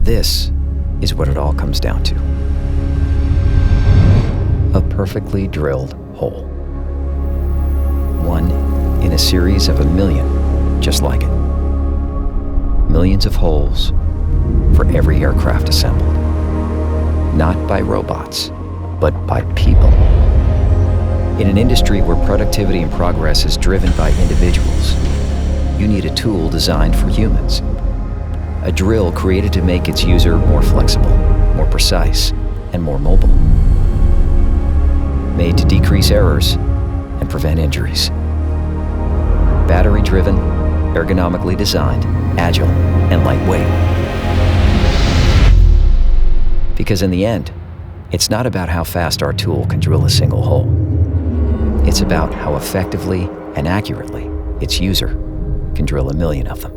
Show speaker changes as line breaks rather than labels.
This is what it all comes down to. A perfectly drilled hole. One in a series of 1,000,000 just like it. Millions of holes for every aircraft assembled. Not by robots, but by people. In an industry where productivity and progress is driven by individuals, you need a tool designed for humans. A drill created to make its user more flexible, more precise, and more mobile. Made to decrease errors and prevent injuries. Battery-driven, ergonomically designed, agile, and lightweight. Because in the end, it's not about how fast our tool can drill a single hole. It's about how effectively and accurately its user can drill 1,000,000 of them.